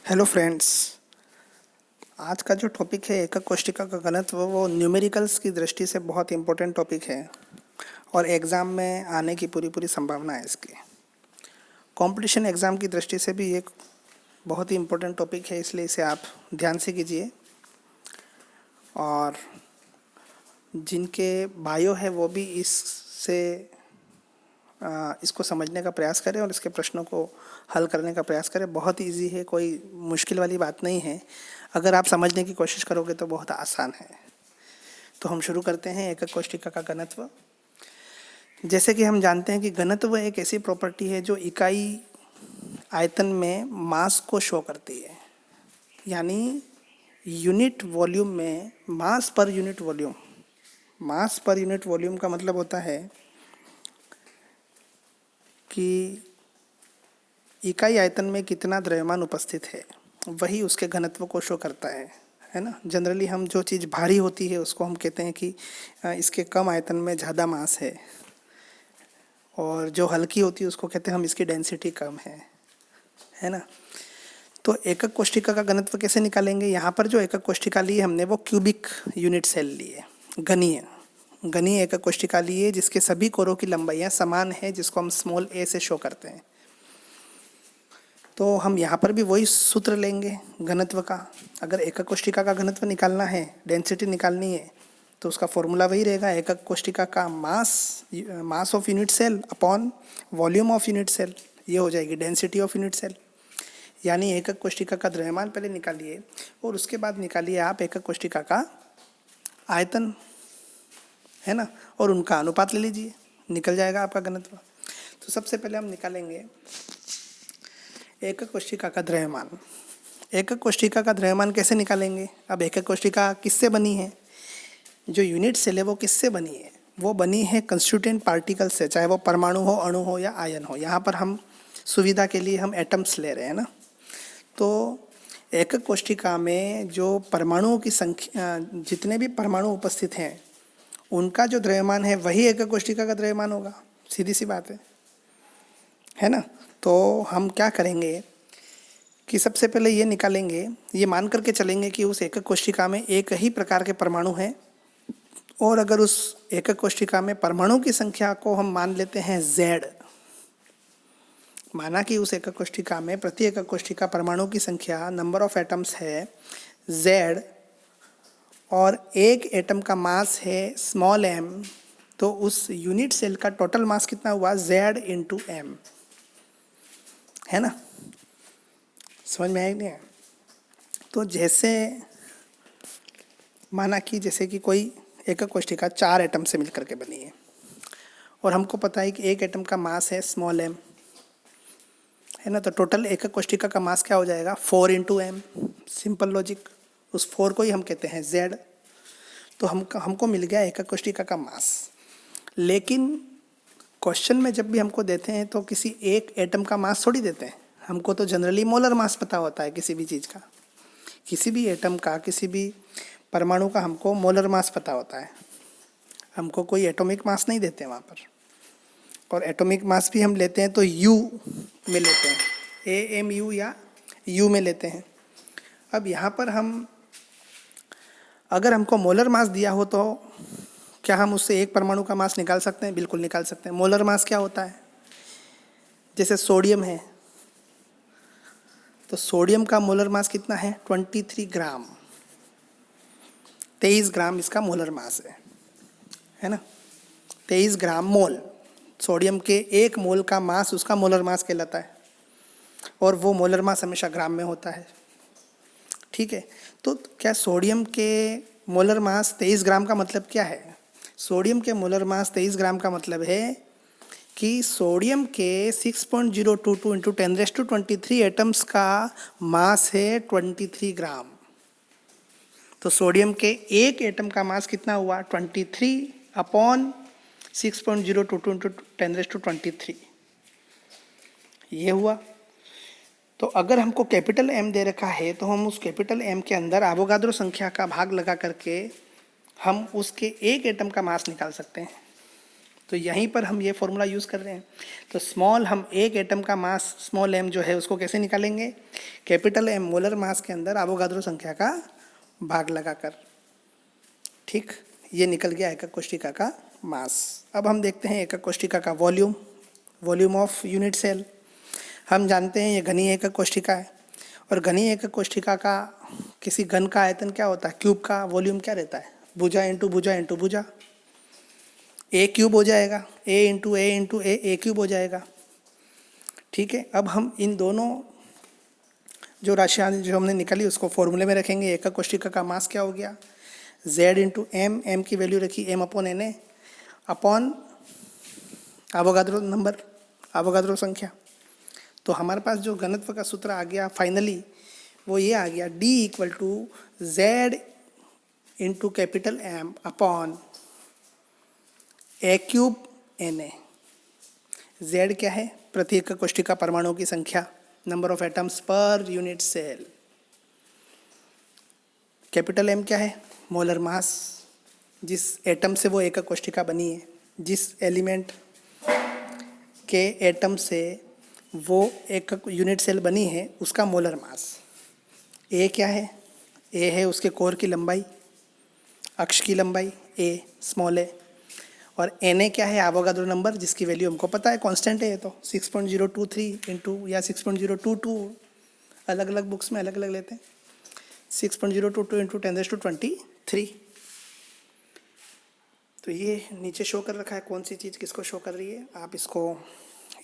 Hello friends. आज का जो टॉपिक है एकक कोशिका का घनत्व, वो न्यूमेरिकल्स की दृष्टि से बहुत इम्पोर्टेंट टॉपिक है और एग्ज़ाम में आने की पूरी पूरी संभावना है इसकी। कंपटीशन एग्ज़ाम की दृष्टि से भी एक बहुत ही इम्पोर्टेंट टॉपिक है, इसलिए इसे आप ध्यान से कीजिए। और जिनके बायो है वो भी इसको समझने का प्रयास करें और इसके प्रश्नों को हल करने का प्रयास करें। बहुत इजी है, कोई मुश्किल वाली बात नहीं है। अगर आप समझने की कोशिश करोगे तो बहुत आसान है। तो हम शुरू करते हैं एकक कोशिका का घनत्व। जैसे कि हम जानते हैं कि घनत्व एक ऐसी प्रॉपर्टी है जो इकाई आयतन में मास को शो करती है, यानी यूनिट वॉल्यूम में मास पर यूनिट वॉल्यूम। मास पर यूनिट वॉल्यूम का मतलब होता है कि इकाई आयतन में कितना द्रव्यमान उपस्थित है, वही उसके घनत्व को शो करता है ना। जनरली हम जो चीज़ भारी होती है उसको हम कहते हैं कि इसके कम आयतन में ज़्यादा मास और जो हल्की होती है उसको कहते हैं हम इसकी डेंसिटी कम है ना। तो एकक कोशिका का घनत्व कैसे निकालेंगे? यहाँ पर जो एकक कोशिका ली हमने वो क्यूबिक यूनिट सेल लिए, घनीय एकक कोशिका लिए जिसके सभी कोरों की लंबाइयाँ समान है, जिसको हम स्मॉल a से शो करते हैं। तो हम यहाँ पर भी वही सूत्र लेंगे घनत्व का। अगर एकक कोशिका का घनत्व निकालना है, डेंसिटी निकालनी है, तो उसका फॉर्मूला वही रहेगा, एकक कोशिका का mass of unit cell upon volume of unit cell. ये हो जाएगी डेंसिटी ऑफ यूनिट सेल। यानी एकक कोशिका का द्रव्यमान पहले निकालिए और उसके बाद निकालिए आप एकक कोशिका का आयतन, है ना, और उनका अनुपात ले लीजिए, निकल जाएगा आपका घनत्व। तो सबसे पहले हम निकालेंगे एकक कोशिका का द्रव्यमान। एकक कोशिका का द्रव्यमान कैसे निकालेंगे? अब एकक कोशिका किससे बनी है? जो यूनिट सेल है वो किससे बनी है? वो बनी है कंस्टिट्यूएंट पार्टिकल से, चाहे वो परमाणु हो, अणु हो या आयन हो। यहाँ पर हम सुविधा के लिए हम एटम्स ले रहे हैं ना। तो एकक कोशिका में जो परमाणुओं की संख्या, जितने भी परमाणु उपस्थित हैं उनका जो द्रव्यमान है वही एकक कोशिका का द्रव्यमान होगा। सीधी सी बात है ना। तो हम क्या करेंगे कि सबसे पहले ये निकालेंगे, ये मान करके चलेंगे कि उस एकक कोशिका में एक ही प्रकार के परमाणु हैं, और अगर उस एकक कोशिका में परमाणु की संख्या को हम मान लेते हैं Z, माना कि उस एकक कोशिका में प्रति एकक कोशिका परमाणु की संख्या, नंबर ऑफ एटम्स है Z, और एक एटम का मास है स्मॉल m, तो उस यूनिट सेल का टोटल मास कितना हुआ? Z इंटू m, है ना। समझ में आया नहीं है? तो जैसे माना कि जैसे कि कोई एकक कोशिका 4 एटम से मिलकर के बनी है और हमको पता है कि एक एटम का मास है स्मॉल m, है ना। तो टोटल एकक कोशिका का मास क्या हो जाएगा? 4 इंटू m। सिंपल लॉजिक, उस 4 को ही हम कहते हैं Z। तो हमको मिल गया एकक कोशिका का मास। लेकिन क्वेश्चन में जब भी हमको देते हैं तो किसी एक एटम का मास थोड़ी देते हैं, हमको तो जनरली मोलर मास पता होता है किसी भी चीज़ का। किसी भी एटम का, किसी भी परमाणु का हमको मोलर मास पता होता है, हमको कोई एटॉमिक मास नहीं देते वहाँ पर। और एटॉमिक मास भी हम लेते हैं तो U में लेते हैं, AMU या U में लेते हैं। अब यहाँ पर हम, अगर हमको मोलर मास दिया हो तो क्या हम उससे एक परमाणु का मास निकाल सकते हैं? बिल्कुल निकाल सकते हैं। मोलर मास क्या होता है? जैसे सोडियम है, तो सोडियम का मोलर मास कितना है? 23 ग्राम, 23 ग्राम इसका मोलर मास है ना। 23 ग्राम मोल, सोडियम के एक मोल का मास उसका मोलर मास कहलाता है, और वो मोलर मास हमेशा ग्राम में होता है। ठीक है। तो क्या सोडियम के मोलर मास 23 ग्राम का मतलब क्या है? सोडियम के मोलर मास 23 ग्राम का मतलब है कि सोडियम के 6.022 इंटू 10⁻23 एटम्स का मास है 23 ग्राम। तो सोडियम के एक एटम का मास कितना हुआ? 23 अपॉन 6.022 इंटू 10⁻23, ये हुआ। तो अगर हमको कैपिटल M दे रखा है तो हम उस कैपिटल M के अंदर एवोगाद्रो संख्या का भाग लगा करके हम उसके एक एटम का मास निकाल सकते हैं। तो यहीं पर हम ये फॉर्मूला यूज़ कर रहे हैं। तो स्मॉल हम एक एटम का मास स्मॉल m जो है उसको कैसे निकालेंगे, कैपिटल M मोलर मास के अंदर एवोगाद्रो संख्या का भाग लगाकर। ठीक, ये निकल गया एकक कोशिका का मास। अब हम देखते हैं एकक कोशिका का volume, volume of unit cell. हम जानते हैं ये घनी एकक कोशिका है, और घनी एकक कोशिका का किसी घन का आयतन क्या होता है, क्यूब का वॉल्यूम क्या रहता है, भुजा इंटू भुजा इंटू भुजा, ए क्यूब हो जाएगा, ए इंटू ए क्यूब हो जाएगा। ठीक है, अब हम इन दोनों जो राशियाँ जो हमने निकाली उसको फॉर्मूले में रखेंगे। एकक कोशिका का मास क्या हो गया, z इंटू एम की वैल्यू रखी m upon N A upon Avogadro number, Avogadro संख्या। तो हमारे पास जो घनत्व का सूत्र आ गया फाइनली वो ये आ गया, d equal to z into capital M upon a cube N A. z क्या है, प्रति एकक कोशिका परमाणुओं की संख्या, number of atoms per unit cell. Capital M क्या है, मोलर मास, जिस एटम से वो एकक कोशिका बनी है, जिस एलिमेंट के एटम से वो एकक यूनिट सेल बनी है उसका मोलर मास। ए क्या है, ए है उसके कोर की लंबाई, अक्ष की लंबाई ए स्मॉल ए, और एन ए क्या है, एवोगाद्रो नंबर, जिसकी वैल्यू हमको पता है कांस्टेंट है, ये तो 6.023 इंटू या 6.022, अलग अलग बुक्स में अलग अलग लेते हैं, 6.022 इंटू 10⁻23। तो ये नीचे शो कर रखा है, कौन सी चीज़ किसको शो कर रही है, आप इसको,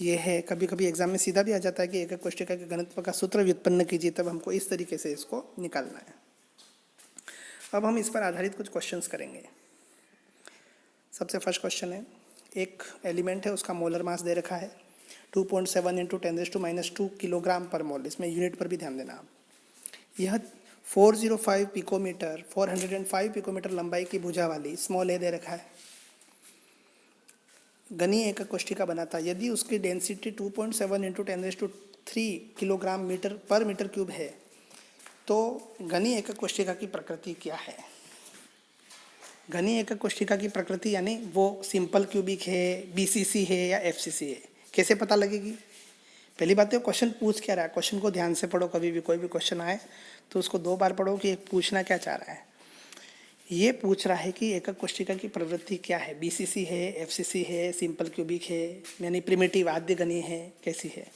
ये है, कभी कभी एग्जाम में सीधा भी आ जाता है कि एकक कोशिका के घनत्व का सूत्र व्युत्पन्न कीजिए, तब हमको इस तरीके से इसको निकालना है। अब हम इस पर आधारित कुछ क्वेश्चंस करेंगे। सबसे फर्स्ट क्वेश्चन है, एक एलिमेंट है उसका मोलर मास दे रखा है 2.7 इंटू 10⁻² किलोग्राम पर मोल, इसमें यूनिट पर भी ध्यान देना आप। यह 405 पिकोमीटर 405 पिकोमीटर लंबाई की भुजा वाली स्मॉल ए दे रखा है, घनी एकक कोशिका बनाता। यदि उसकी डेंसिटी 2.7 इंटू 10⁻³ किलोग्राम मीटर पर मीटर क्यूब है तो घनी एकक कोशिका की प्रकृति क्या है। घनी एकक कोशिका की प्रकृति यानी वो सिंपल क्यूबिक है, बीसीसी है या एफसीसी है, कैसे पता लगेगी। पहली बात है क्वेश्चन पूछ क्या रहा है, क्वेश्चन को ध्यान से पढ़ो, कभी भी कोई भी क्वेश्चन आए तो उसको 2 बार पढ़ो कि पूछना क्या चाह रहा है। ये पूछ रहा है कि एकक कोशिका की प्रवृत्ति क्या है, बीसीसी है, एफसीसी है, सिंपल क्यूबिक है, यानी प्रिमिटिव आद्य घनी है, कैसी है।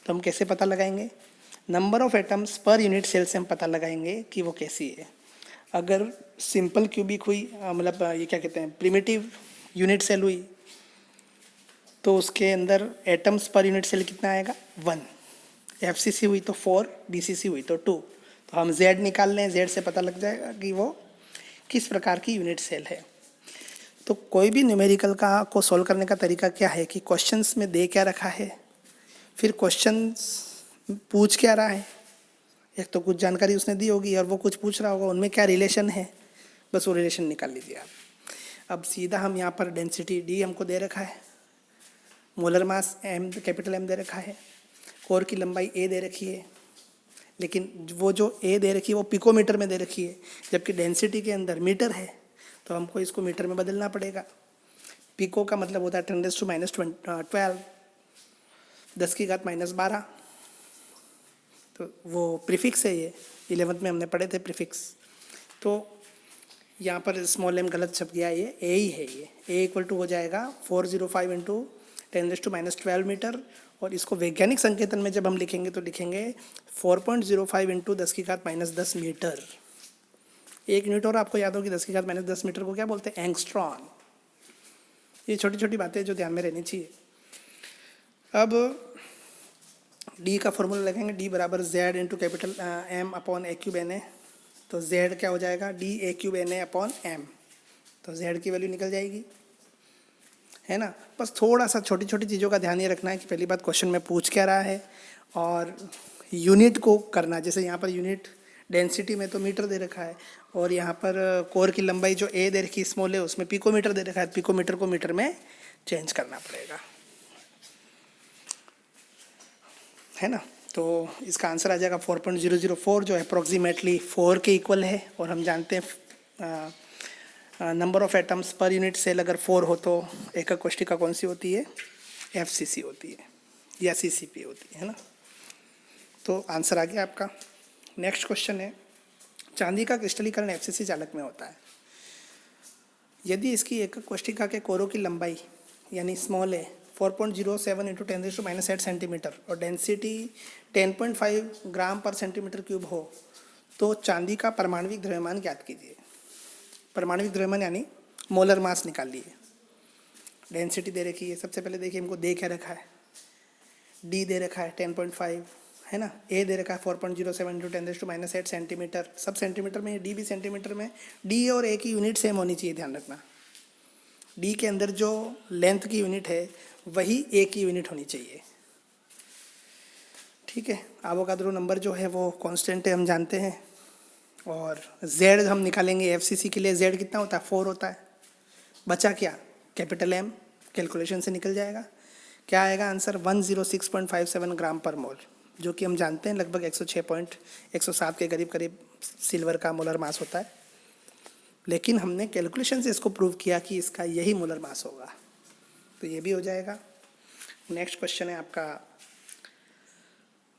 तो हम कैसे पता लगाएंगे, number of atoms per unit cell से हम पता लगाएंगे कि वो कैसी है। अगर सिंपल क्यूबिक हुई, मतलब ये क्या कहते हैं, प्रिमिटिव यूनिट सेल हुई, तो उसके अंदर एटम्स पर यूनिट सेल कितना आएगा 1, एफसीसी हुई तो 4, बीसीसी हुई तो 2। तो हम z निकाल लें, z से पता लग जाएगा कि वो किस प्रकार की यूनिट सेल है। तो कोई भी न्यूमेरिकल का को सॉल्व करने का तरीका क्या है कि क्वेश्चंस में दे क्या रखा है, फिर क्वेश्चंस पूछ क्या रहा है, एक तो कुछ जानकारी उसने दी होगी और वो कुछ पूछ रहा होगा, उनमें क्या रिलेशन है, बस वो रिलेशन निकाल लीजिए आप। अब सीधा हम यहाँ पर डेंसिटी d हमको दे रखा है, molar mass m capital M दे रखा है, कोर की लंबाई a दे रखी है, लेकिन वो जो a दे रखी है वो पिकोमीटर में दे रखी है, जबकि डेंसिटी के अंदर मीटर है, तो हमको इसको मीटर में बदलना पड़ेगा। पिको का मतलब होता है 10⁻12, 10⁻12, तो वो प्रीफिक्स है, ये 11th में हमने पढ़े थे प्रीफिक्स। तो यहाँ पर स्मॉल m गलत छप गया, ये a ही है, ये a इक्वल टू हो जाएगा 405 इंटू 10⁻12 मीटर, और इसको वैज्ञानिक संकेतन में जब हम लिखेंगे तो लिखेंगे 4.05 इंटू 10⁻10 मीटर। एक यूनिट और आपको याद होगी, 10⁻10 मीटर को क्या बोलते हैं, एंगस्ट्रॉन। ये छोटी छोटी बातें जो ध्यान में रहनी चाहिए। अब d का फॉर्मूला लगेंगे, d बराबर z into capital M upon a cube N A. तो z क्या हो जाएगा, d a cube N A upon m, तो z की वैल्यू निकल जाएगी, है ना। बस थोड़ा सा छोटी छोटी चीज़ों का ध्यान ये रखना है कि पहली बात क्वेश्चन में पूछ क्या रहा है, और यूनिट को करना, जैसे यहाँ पर यूनिट डेंसिटी में तो मीटर दे रखा है, और यहाँ पर कोर की लंबाई जो a दे रखी स्मॉल है उसमें पिकोमीटर दे रखा है, पिकोमीटर को मीटर में चेंज करना पड़ेगा, है ना। तो इसका आंसर आ जाएगा 4.004, जो अप्रोक्सीमेटली 4 के इक्वल है। और हम जानते हैं number of atoms per unit cell अगर 4 हो तो एकक कोशिका कौन सी होती है? एफसीसी होती है या सीसीपी होती है ना। तो आंसर आ गया आपका। नेक्स्ट क्वेश्चन है, चांदी का क्रिस्टलीकरण एफसीसी चालक में होता है। यदि इसकी एकक कोशिका के कोरों की लंबाई यानी स्मॉल है 4.07 इंटू 10⁻⁸ सेंटीमीटर और डेंसिटी 10.5 ग्राम पर सेंटीमीटर क्यूब हो तो चांदी का परमाणविक द्रव्यमान ज्ञात कीजिए। परमाणविक द्रव्यमान यानी मोलर मास निकाल लिए। डेंसिटी दे रखी है, सबसे पहले देखिए हमको दे क्या रखा है, डी दे रखा है 10.5 है ना, ए दे रखा है 4.07 इंटू 10⁻⁸ सेंटीमीटर, सब सेंटीमीटर में, डी भी सेंटीमीटर में। डी और ए की यूनिट सेम होनी चाहिए, ध्यान रखना। डी के अंदर जो लेंथ की यूनिट है वही ए की यूनिट होनी चाहिए, ठीक है। एवोगाद्रो नंबर जो है वो कांस्टेंट है, हम जानते हैं। और जेड हम निकालेंगे एफसीसी के लिए, जेड कितना होता है? 4 होता है। बचा क्या? कैपिटल एम, कैलकुलेशन से निकल जाएगा। क्या आएगा आंसर? 106.57 ग्राम पर मोल, जो कि हम जानते हैं लगभग 106.107 के करीब करीब सिल्वर का मोलर मास होता है। लेकिन हमने कैलकुलेशन से इसको प्रूव किया कि इसका यही मोलर मास होगा, तो ये भी हो जाएगा। नेक्स्ट क्वेश्चन है आपका,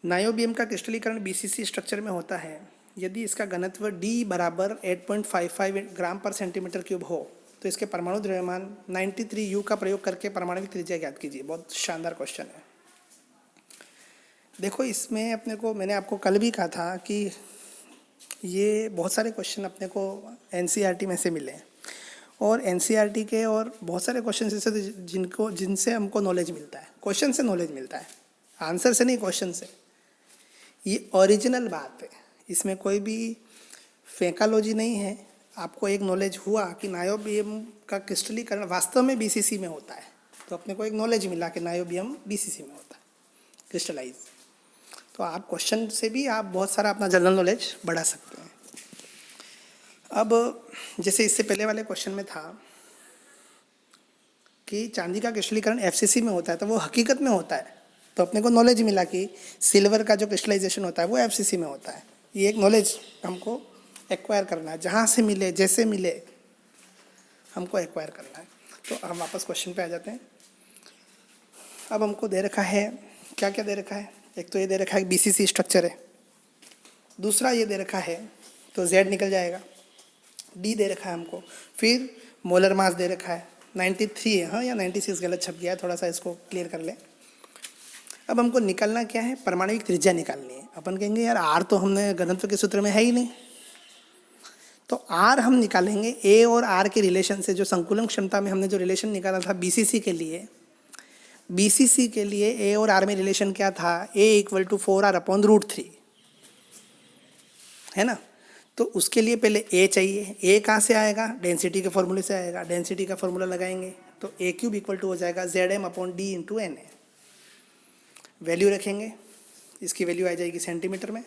नायोबियम का क्रिस्टलीकरण बीसीसी स्ट्रक्चर में होता है यदि इसका घनत्व डी बराबर 8.55 ग्राम पर सेंटीमीटर क्यूब हो तो इसके परमाणु द्रव्यमान 93 यू का प्रयोग करके परमाणु त्रिज्या ज्ञात कीजिए। बहुत शानदार क्वेश्चन है। देखो इसमें अपने को, मैंने आपको कल भी कहा था कि ये बहुत सारे क्वेश्चन अपने को एनसीईआरटी में से मिले हैं, और एनसीईआरटी के और बहुत सारे क्वेश्चन ऐसे जिनसे हमको नॉलेज मिलता है। क्वेश्चन से नॉलेज मिलता है, आंसर से नहीं, क्वेश्चन से। ये ओरिजिनल बात है, इसमें कोई भी फेंकालॉजी नहीं है। आपको एक नॉलेज हुआ कि नायोबियम का क्रिस्टलीकरण वास्तव में बीसीसी में होता है, तो अपने को एक नॉलेज मिला कि नायोबियम बीसीसी में होता है क्रिस्टलाइज। तो आप क्वेश्चन से भी आप बहुत सारा अपना जनरल नॉलेज बढ़ा सकते हैं। अब जैसे इससे पहले वाले क्वेश्चन में था कि चांदी का क्रिस्टलीकरण एफसीसी में होता है, तो वो हकीकत में होता है, तो अपने को नॉलेज मिला कि सिल्वर का जो क्रिस्टलाइजेशन होता है वो एफसीसी में होता है। ये एक नॉलेज हमको एक्वायर करना है, जहाँ से मिले जैसे मिले हमको एक्वायर करना है। तो हम वापस क्वेश्चन पे आ जाते हैं। अब हमको दे रखा है, क्या क्या दे रखा है? एक तो ये दे रखा है बीसीसी स्ट्रक्चर है, दूसरा ये दे रखा है तो जेड निकल जाएगा, डी दे रखा है हमको, फिर मोलर मास दे रखा है 93 है, हाँ, या 96 गलत छप गया है, थोड़ा सा इसको क्लियर कर लें। अब हमको निकालना क्या है? परमाणविक त्रिज्या निकालनी है। अपन कहेंगे यार आर तो हमने घनत्व के सूत्र में है ही नहीं, तो आर हम निकालेंगे ए और आर के रिलेशन से। जो संकुलन क्षमता में हमने जो रिलेशन निकाला था बीसीसी के लिए, बीसीसी के लिए ए और आर में रिलेशन क्या था? ए इक्वल टू 4r/√3 है ना। तो उसके लिए पहले ए चाहिए। ए कहाँ से आएगा? डेंसिटी के फॉर्मूले से आएगा। डेंसिटी का फॉर्मूला लगाएंगे तो a³ इक्वल टू हो जाएगा Zm/d इंटू Na। वैल्यू रखेंगे, इसकी वैल्यू आ जाएगी सेंटीमीटर में।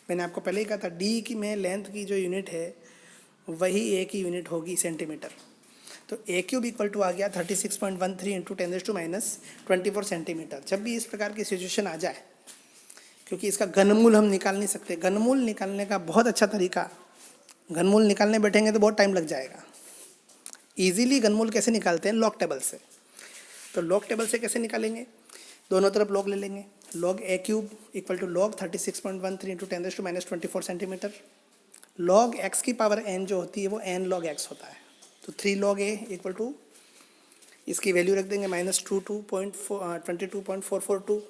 मैंने आपको पहले ही कहा था डी की में लेंथ की जो यूनिट है वही ए की यूनिट होगी सेंटीमीटर। तो a³ इक्वल टू आ गया 36.13 इंटू 10⁻24 सेंटीमीटर। जब भी इस प्रकार की सिचुएशन आ जाए, क्योंकि इसका घनमूल हम निकाल नहीं सकते, घनमूल निकालने का बहुत अच्छा तरीका, घनमूल निकालने बैठेंगे तो बहुत टाइम लग जाएगा। ईजिली घनमूल कैसे निकालते हैं? लॉग टेबल से। तो लॉग टेबल से कैसे निकालेंगे? दोनों तरफ लॉग ले लेंगे। Log a³ equal to log 36.13 into 10⁻24 centimetre. Log x की पावर n जो होती है वो n log x होता है। तो 3 log a इक्वल टू, इसकी वैल्यू रख देंगे -22.442।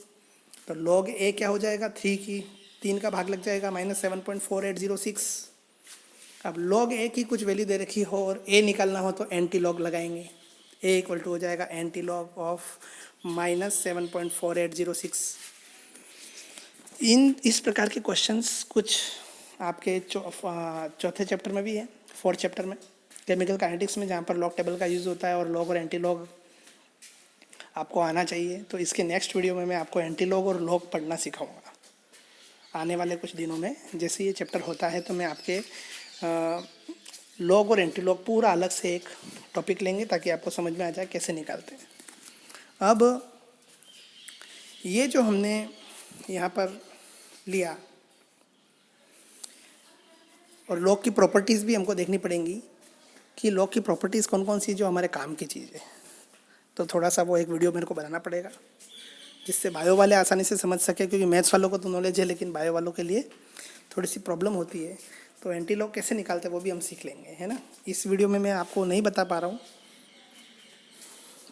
तो log a क्या हो जाएगा? 3 का भाग लग जाएगा -7.4806। अब log a की कुछ वैल्यू दे रखी हो और a निकालना हो तो एंटी लॉग लगाएंगे। a इक्वल टू हो जाएगा एंटी लॉग ऑफ -7.4806। इस प्रकार के क्वेश्चंस कुछ आपके चौथे चैप्टर में भी है, 4th चैप्टर में केमिकल काइनेटिक्स में, जहाँ पर लॉग टेबल का यूज़ होता है और लॉग और एंटी लॉग आपको आना चाहिए। तो इसके नेक्स्ट वीडियो में मैं आपको एंटी लॉग और लॉग पढ़ना सिखाऊंगा आने वाले कुछ दिनों में। जैसे ये चैप्टर होता है तो मैं आपके लॉग और एंटी लॉग पूरा अलग से एक टॉपिक लेंगे ताकि आपको समझ में आ जाए कैसे निकालते हैं। अब ये जो हमने यहाँ पर लिया, और लॉग की प्रॉपर्टीज़ भी हमको देखनी पड़ेंगी कि लॉ की प्रॉपर्टीज़ कौन कौन सी जो हमारे काम की चीज़ है। तो थोड़ा सा वो एक वीडियो मेरे को बनाना पड़ेगा जिससे बायो वाले आसानी से समझ सके, क्योंकि मैथ्स वालों को तो नॉलेज है लेकिन बायो वालों के लिए थोड़ी सी प्रॉब्लम होती है। तो एंटी लॉग कैसे निकालते हैं वो भी हम सीख लेंगे, है ना। इस वीडियो में मैं आपको नहीं बता पा रहा हूँ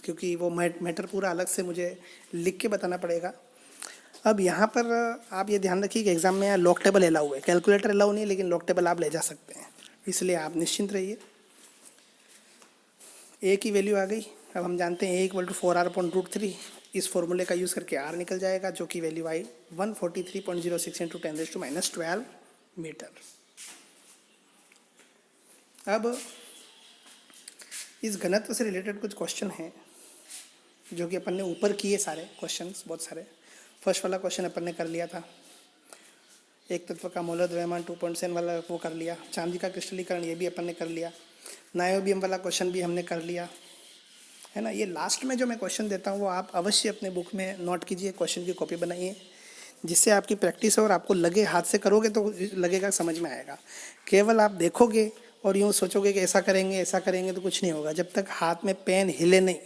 क्योंकि वो मैटर पूरा अलग से मुझे लिख के बताना पड़ेगा। अब यहाँ पर आप ये ध्यान रखिए कि एग्जाम में लॉग टेबल अलाउ है, कैलकुलेटर अलाउ नहीं है, लेकिन लॉग टेबल आप ले जा सकते हैं, इसलिए आप निश्चिंत रहिए। ए की वैल्यू आ गई। अब हम जानते हैं A=4r/√3। इस फॉर्मूले का यूज़ करके आर निकल जाएगा, जो कि वैल्यू आई 143.06 × 10⁻12 मीटर। अब इस घनत्व से रिलेटेड कुछ क्वेश्चन हैं जो कि अपन ने ऊपर किए, सारे क्वेश्चंस बहुत सारे। फर्स्ट वाला क्वेश्चन अपन ने कर लिया था, एक तत्व का मोलर द्रव्यमान 2.7 वाला वो कर लिया। चांदी का क्रिस्टलीकरण ये भी अपन ने कर लिया। नायोबियम वाला क्वेश्चन भी हमने कर लिया, है ना। ये लास्ट में जो मैं क्वेश्चन देता हूँ वो आप अवश्य अपने बुक में नोट कीजिए, क्वेश्चन की कॉपी बनाइए, जिससे आपकी प्रैक्टिस हो और आपको लगे, हाथ से करोगे तो लगेगा, समझ में आएगा। केवल आप देखोगे और यूँ सोचोगे कि ऐसा करेंगे तो कुछ नहीं होगा। जब तक हाथ में पेन हिले नहीं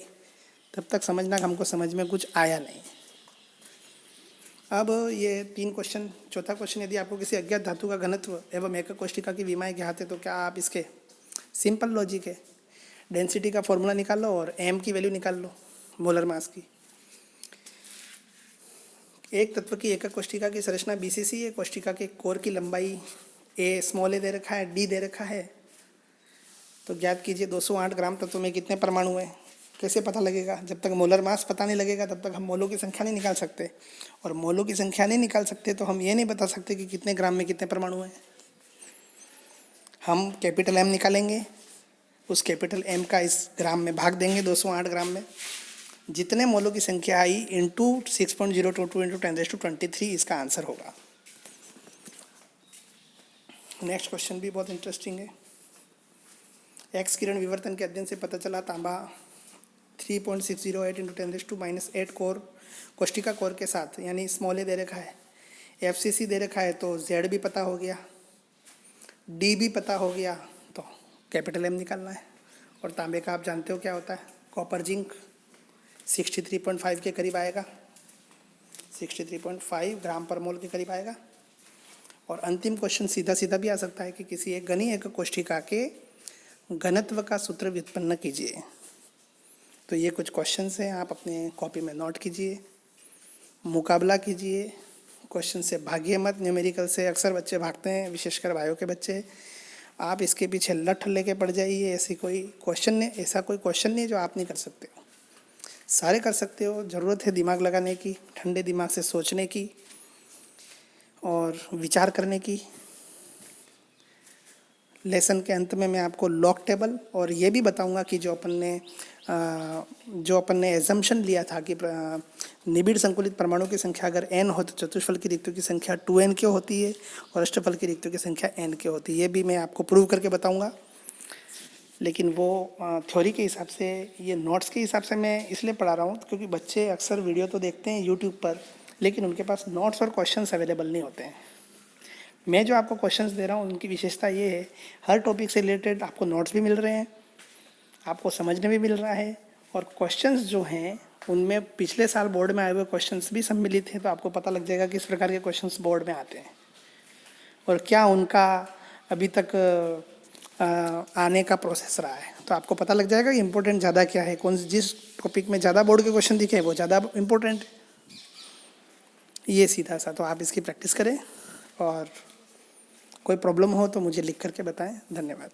तब तक समझना हमको समझ में कुछ आया नहीं। अब ये 3 क्वेश्चन। चौथा क्वेश्चन, यदि आपको किसी अज्ञात धातु का घनत्व एवं एकक कोष्ठिका की विमाएं ज्ञात है तो क्या आप इसके, सिंपल लॉजिक है, डेंसिटी का फॉर्मूला निकाल लो और एम की वैल्यू निकाल लो, मोलर मास की। एक तत्व की एकक कोष्ठिका की संरचना बीसीसी है। कोष्ठिका के कोर की लंबाई a दे रखा है, d दे रखा है। तो ज्ञात कीजिए 208 ग्राम तत्व में कितने परमाणु हैं। कैसे पता लगेगा? जब तक मोलर मास पता नहीं लगेगा तब तक हम मोलों की संख्या नहीं निकाल सकते, और मोलों की संख्या नहीं निकाल सकते तो हम ये नहीं बता सकते कि कितने ग्राम में कितने परमाणु हैं। हम कैपिटल M निकालेंगे, उस कैपिटल M का इस ग्राम में भाग देंगे 208 ग्राम में, जितने मोलों की संख्या आई इंटू 6.022 × 10⁻23 इसका आंसर होगा। नेक्स्ट क्वेश्चन भी बहुत इंटरेस्टिंग है। एक्स किरण विवर्तन के अध्ययन से पता चला तांबा 3.608 × 10⁻8 कोर कोष्ठिका कोर के साथ, यानी a दे रखा है, FCC दे रखा है, तो Z भी पता हो गया, D भी पता हो गया, तो कैपिटल M निकालना है। और तांबे का आप जानते हो क्या होता है, कॉपर जिंक 63.5 के करीब आएगा, 63.5 ग्राम पर मोल के करीब आएगा। और अंतिम क्वेश्चन सीधा सीधा भी आ सकता है कि किसी एक घनी एकक कोष्ठिका के घनत्व का सूत्र व्युत्पन्न कीजिए। तो ये कुछ क्वेश्चंस हैं, आप अपने कॉपी में नोट कीजिए, मुकाबला कीजिए। क्वेश्चन से भागिए मत, न्यूमेरिकल से अक्सर बच्चे भागते हैं, विशेषकर बायो के बच्चे। आप इसके पीछे लठ लेके पड़ जाइए। ऐसा कोई क्वेश्चन नहीं है जो आप नहीं कर सकते हो, सारे कर सकते हो। ज़रूरत है दिमाग लगाने की, ठंडे दिमाग से सोचने की और विचार करने की। लेसन के अंत में मैं आपको लॉग टेबल और ये भी बताऊंगा कि जो अपन ने एजम्पशन लिया था कि निबिड़ संकुलित परमाणु की संख्या अगर n हो तो चतुष्फल की रिक्तियों की संख्या 2n क्यों होती है और अष्टफल की रिक्तियों की संख्या n क्यों होती है, ये भी मैं आपको प्रूव करके बताऊंगा। लेकिन वो थ्योरी के हिसाब से, ये नोट्स के हिसाब से मैं इसलिए पढ़ा रहा हूँ क्योंकि बच्चे अक्सर वीडियो तो देखते हैं यूट्यूब पर, लेकिन उनके पास नोट्स और क्वेश्चंस अवेलेबल नहीं होते हैं। मैं जो आपको क्वेश्चंस दे रहा हूँ उनकी विशेषता ये है, हर टॉपिक से रिलेटेड आपको नोट्स भी मिल रहे हैं, आपको समझने भी मिल रहा है, और क्वेश्चंस जो हैं उनमें पिछले साल बोर्ड में आए हुए क्वेश्चंस भी सम्मिलित हैं। तो आपको पता लग जाएगा किस प्रकार के क्वेश्चंस बोर्ड में आते हैं और क्या उनका अभी तक आने का प्रोसेस रहा है। तो आपको पता लग जाएगा कि इम्पोर्टेंट ज़्यादा क्या है, जिस टॉपिक में ज़्यादा बोर्ड के क्वेश्चन दिखे वो ज़्यादा इम्पोर्टेंट है। ये सीधा सा, तो आप इसकी प्रैक्टिस करें और कोई प्रॉब्लम हो तो मुझे लिख करके बताएं। धन्यवाद।